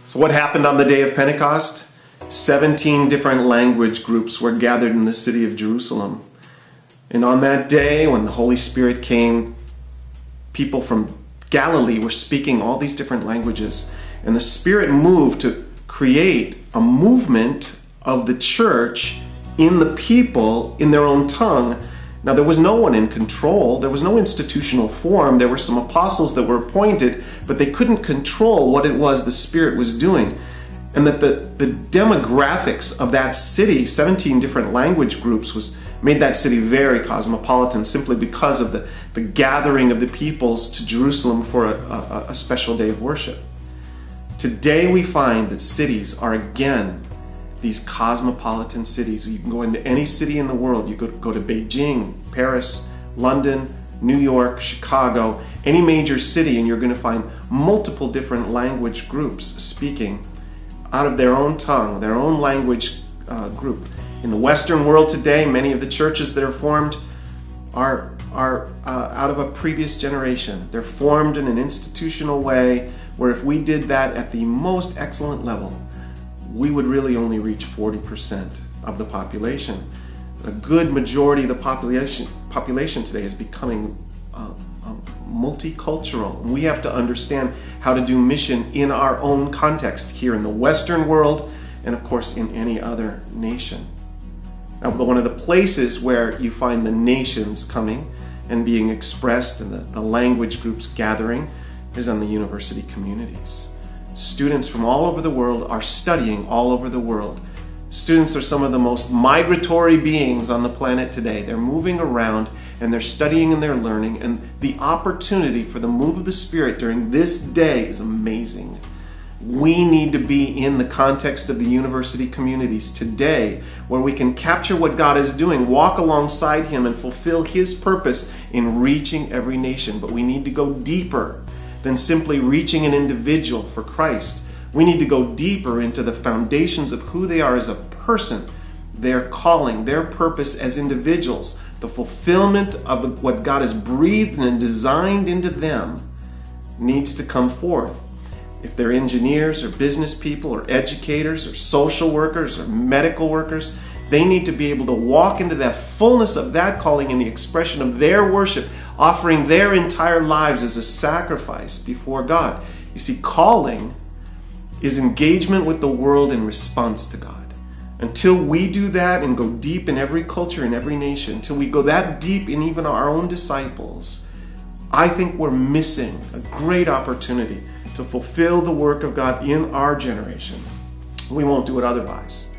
So what happened on the day of Pentecost? 17 different language groups were gathered in the city of Jerusalem. And on that day, when the Holy Spirit came, people from Galilee were speaking all these different languages. And the Spirit moved to create a movement of the church in the people in their own tongue. Now, there was no one in control. There was no institutional form. There were some apostles that were appointed, but they couldn't control what it was the Spirit was doing. And that the demographics of that city, 17 different language groups, made that city very cosmopolitan simply because of the gathering of the peoples to Jerusalem for a special day of worship. Today we find that cities are again these cosmopolitan cities. You can go into any city in the world. You go to Beijing, Paris, London, New York, Chicago, any major city, and you're going to find multiple different language groups speaking out of their own tongue, their own language group. In the Western world today, many of the churches that are formed are out of a previous generation. They're formed in an institutional way where if we did that at the most excellent level, we would really only reach 40% of the population. A good majority of the population today is becoming multicultural. We have to understand how to do mission in our own context here in the Western world and of course in any other nation. Now, one of the places where you find the nations coming and being expressed and the language groups gathering is on the university communities. Students from all over the world are studying all over the world. Students are some of the most migratory beings on the planet today. They're moving around and they're studying and they're learning, and the opportunity for the move of the Spirit during this day is amazing. We need to be in the context of the university communities today where we can capture what God is doing, walk alongside Him, and fulfill His purpose in reaching every nation. But we need to go deeper than simply reaching an individual for Christ. We need to go deeper into the foundations of who they are as a person, their calling, their purpose as individuals, the fulfillment of what God has breathed and designed into them needs to come forth. If they're engineers or business people or educators or social workers or medical workers, they need to be able to walk into that fullness of that calling in the expression of their worship, offering their entire lives as a sacrifice before God. You see, calling is engagement with the world in response to God. Until we do that and go deep in every culture, in every nation, until we go that deep in even our own disciples, I think we're missing a great opportunity to fulfill the work of God in our generation. We won't do it otherwise.